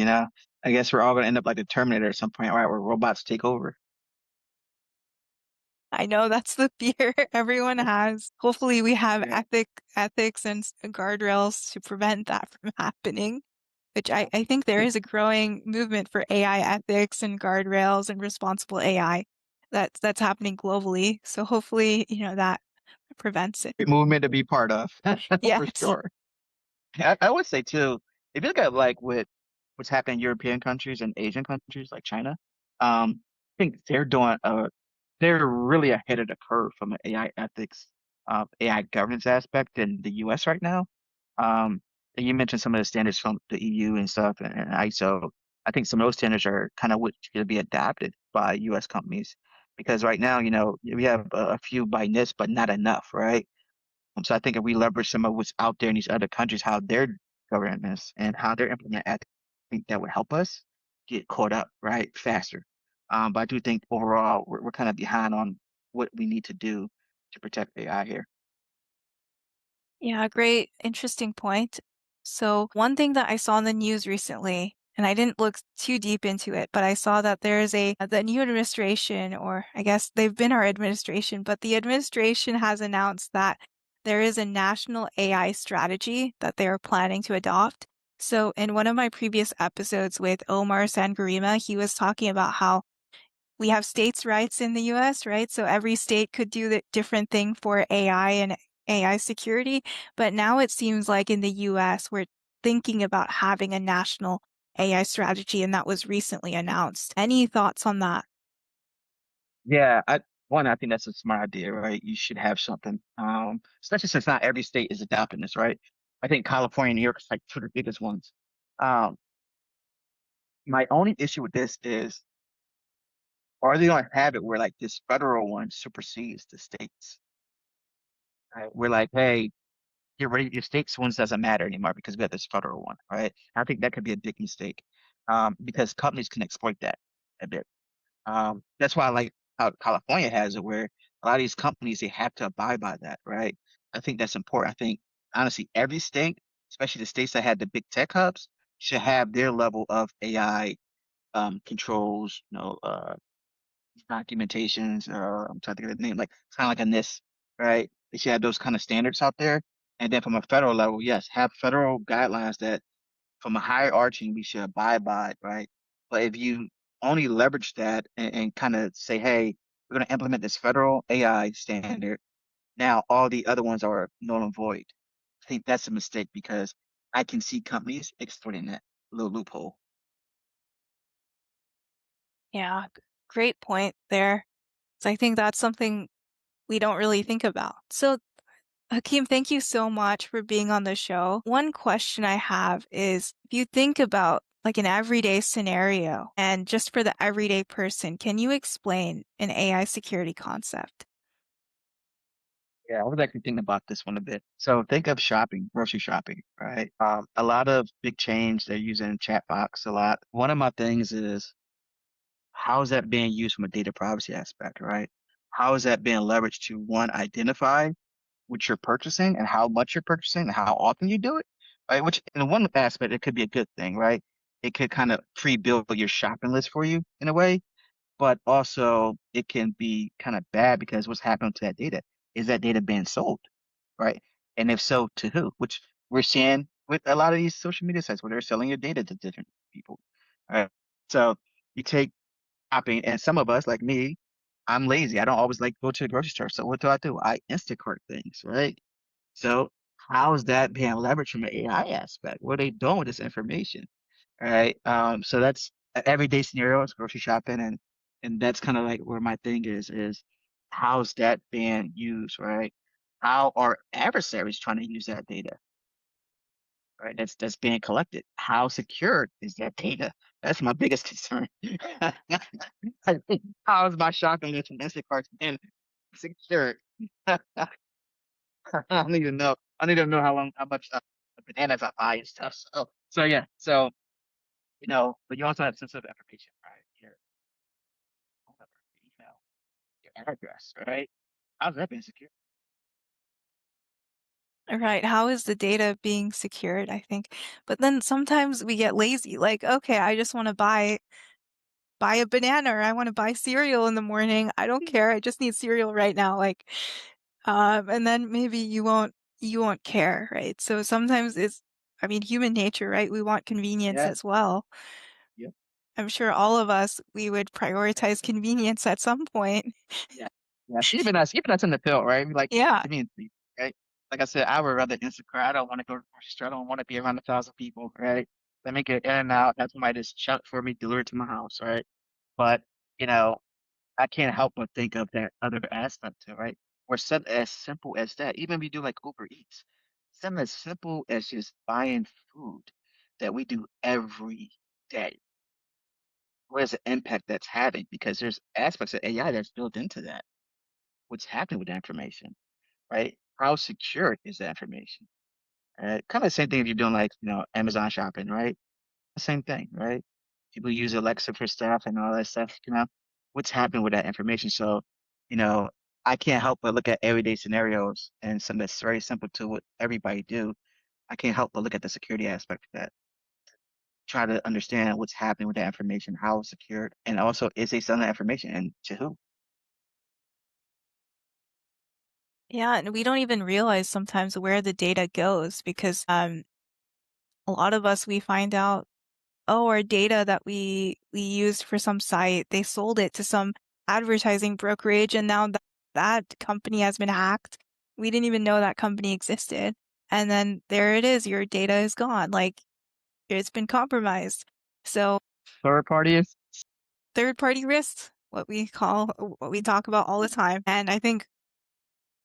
I guess we're all going to end up like the Terminator at some point, right, where robots take over. I know that's the fear everyone has. Hopefully we have Yeah. ethics and guardrails to prevent that from happening, which I think there is a growing movement for AI ethics and guardrails and responsible AI that's happening globally. So hopefully, that prevents it. Great movement to be part of, for Yes. sure. I would say too, if you look at like what's happening in European countries and Asian countries like China, I think they're really ahead of the curve from an AI ethics, AI governance aspect in the US right now. Um, and you mentioned some of the standards from the EU and stuff and ISO. I think some of those standards are kind of what going to be adopted by US companies because right now, we have a few by NIST, but not enough, right? So I think if we leverage some of what's out there in these other countries, how they're governing this and how they're implementing it, I think that would help us get caught up, right, faster. But I do think overall we're kind of behind on what we need to do to protect AI here. Yeah, great, interesting point. So, one thing that I saw in the news recently, and I didn't look too deep into it, but I saw that there is the new administration, or I guess they've been our administration, but the administration has announced that there is a national AI strategy that they are planning to adopt. So, in one of my previous episodes with Omar Sangarima, he was talking about how we have states' rights in the US, right? So every state could do the different thing for AI and AI security. But now it seems like in the US, we're thinking about having a national AI strategy, and that was recently announced. Any thoughts on that? Yeah, I think that's a smart idea, right? You should have something, especially since not every state is adopting this, right? I think California and New York is like two of the biggest ones. Um, my only issue with this is, are they going to have it where like this federal one supersedes the states? Right? We're like, hey, get rid of your states ones doesn't matter anymore because we have this federal one, right? I think that could be a big mistake, because companies can exploit that a bit. That's why I like how California has it, where a lot of these companies they have to abide by that, right? I think that's important. I think honestly, every state, especially the states that had the big tech hubs, should have their level of AI controls, documentations. I'm trying to think of the name, like kind of like a NIST, right? They should have those kind of standards out there. And then from a federal level, yes, have federal guidelines that from a higher arching we should abide by, right? But if you only leverage that and kind of say, hey, we're going to implement this federal AI standard, now all the other ones are null and void. I think that's a mistake because I can see companies exploiting that little loophole. Yeah, great point there. So I think that's something we don't really think about. So, Hakeem, thank you so much for being on the show. One question I have is if you think about like an everyday scenario and just for the everyday person, can you explain an AI security concept? Yeah, I was actually thinking about this one a bit. So think of shopping, grocery shopping, right? A lot of big chains, they're using chat box a lot. One of my things is how is that being used from a data privacy aspect, right? How is that being leveraged to one, identify what you're purchasing and how much you're purchasing and how often you do it, right? Which in one aspect, it could be a good thing, right? It could kind of pre-build your shopping list for you in a way, but also it can be kind of bad because what's happening to that data? Is that data being sold, right? And if so, to who? Which we're seeing with a lot of these social media sites where they're selling your data to different people. All right. So you take shopping, and some of us, like me, I'm lazy. I don't always like go to the grocery store. So what do? I Instacart things, right? So how is that being leveraged from an AI aspect? What are they doing with this information? Right. So that's everyday scenario. It's grocery shopping, and that's kind of like where my thing is how's that being used, right? How are adversaries trying to use that data, right? That's being collected. How secure is that data? That's my biggest concern. How is my shopping list from Instacart being secure? I need to know. I need to know how much bananas I buy and stuff. So yeah. So but you also have sensitive information, right? Your phone number, your email, your address, right? How's that being secure? All right, how is the data being secured, I think. But then sometimes we get lazy, like, okay, I just want to buy a banana or I want to buy cereal in the morning. I don't care. I just need cereal right now. Like, and then maybe you won't care, right? So sometimes I mean, human nature, right? We want convenience Yeah, as well. yeah, I'm sure all of us, we would prioritize convenience at some point. yeah, yeah. Even us in the pill, right? We like Yeah. conveniently, right? Like I said, I would rather Instacart. I don't want to go to the grocery store. I don't want to be around 1,000 people, right? Let me get in and out. Have somebody just shop for me, deliver it to my house, right? But you know, I can't help but think of that other aspect too, right? Where something as simple as that, even if we do like Uber Eats, something as simple as just buying food that we do every day. What is the impact that's having? Because there's aspects of AI that's built into that. What's happening with that information, right? How secure is that information? Kind of the same thing if you're doing like, Amazon shopping, right? The same thing, right? People use Alexa for stuff and all that stuff. What's happening with that information? So, you know, I can't help but look at everyday scenarios and something that's very simple to what everybody do. I can't help but look at the security aspect of that. Try to understand what's happening with that information, how it's secured, and also is they selling that information and to who? Yeah, and we don't even realize sometimes where the data goes because a lot of us we find out oh, our data that we used for some site, they sold it to some advertising brokerage, and now that company has been hacked. We didn't even know that company existed. And then there it is, your data is gone. Like, it's been compromised. So Third party is third-party risks, what we talk about all the time. And I think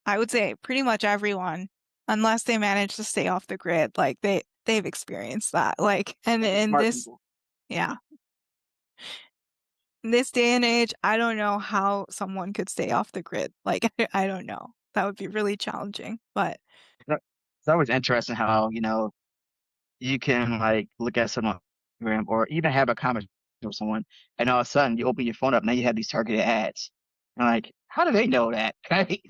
I would say pretty much everyone, unless they manage to stay off the grid, like they've experienced that. Like, and in smart this, people. yeah, in this day and age, I don't know how someone could stay off the grid. Like, I don't know. That would be really challenging. But It's always interesting how, you can like look at someone or even have a conversation with someone, and all of a sudden you open your phone up, now you have these targeted ads. And like, how do they know that? Right?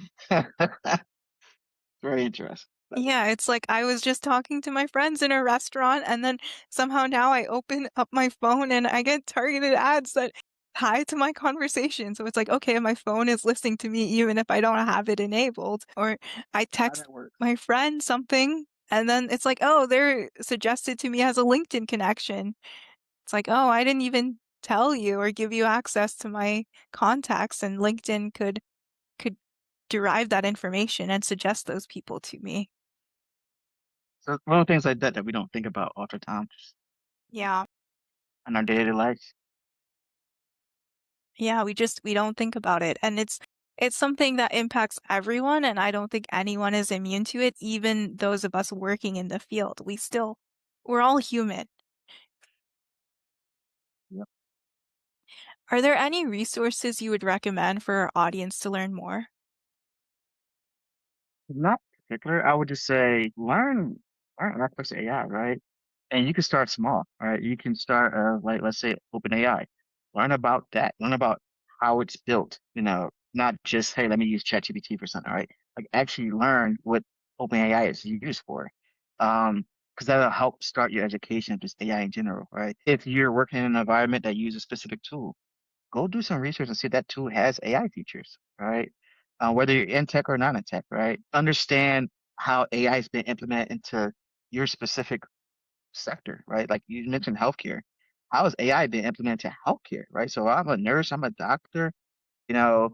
Very interesting. But yeah, it's like I was just talking to my friends in a restaurant, and then somehow now I open up my phone and I get targeted ads that tie to my conversation. So it's like, okay, my phone is listening to me even if I don't have it enabled. Or I how text that works. my friend something, and then it's like, oh, they're suggested to me as a LinkedIn connection. It's like, oh, I didn't even tell you or give you access to my contacts, and LinkedIn could derive that information and suggest those people to me. So little things like that that we don't think about all the time Yeah. in our daily life. Yeah, we don't think about it. And it's something that impacts everyone, and I don't think anyone is immune to it, even those of us working in the field. We're all human. Yep. Are there any resources you would recommend for our audience to learn more? Not particular. I would just say learn aspects of AI, right? And you can start small, right? You can start like let's say OpenAI. Learn about that. Learn about how it's built, not just, hey, let me use ChatGPT for something, right? Like actually learn what OpenAI is used for. Because that'll help start your education of just AI in general, right? If you're working in an environment that uses a specific tool, go do some research and see if that tool has AI features, right? Whether you're in tech or not in tech, right? Understand how AI has been implemented into your specific sector, right? Like you mentioned healthcare. How has AI been implemented to healthcare, right? So I'm a nurse, I'm a doctor,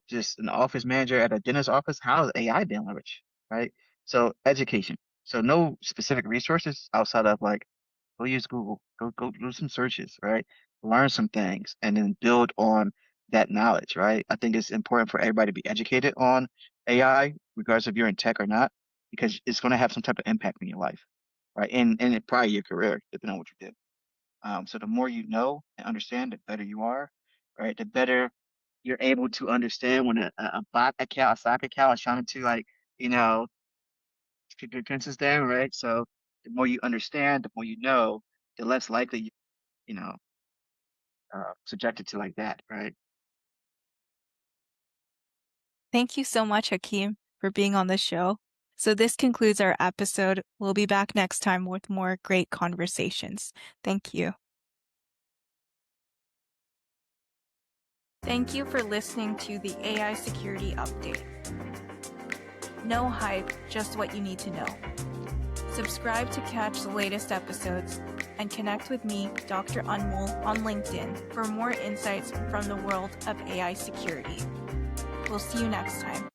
just an office manager at a dentist office. How has AI been leveraged, right? So education. So no specific resources outside of like go use Google, go do some searches, right? Learn some things and then build on that knowledge, right? I think it's important for everybody to be educated on AI, regardless if you're in tech or not, because it's going to have some type of impact in your life, right? And probably your career, depending on what you do. So the more you know and understand, the better you are, right? The better you're able to understand when a bot account, a stock account is trying to like, you know, keep your fences down, right? So the more you understand, the more you know, the less likely you know, subjected to like that, right? Thank you so much, Hakeem, for being on the show. So this concludes our episode. We'll be back next time with more great conversations. Thank you. Thank you for listening to the AI Security Update. No hype, just what you need to know. Subscribe to catch the latest episodes and connect with me, Dr. Anmol, on LinkedIn for more insights from the world of AI security. We'll see you next time.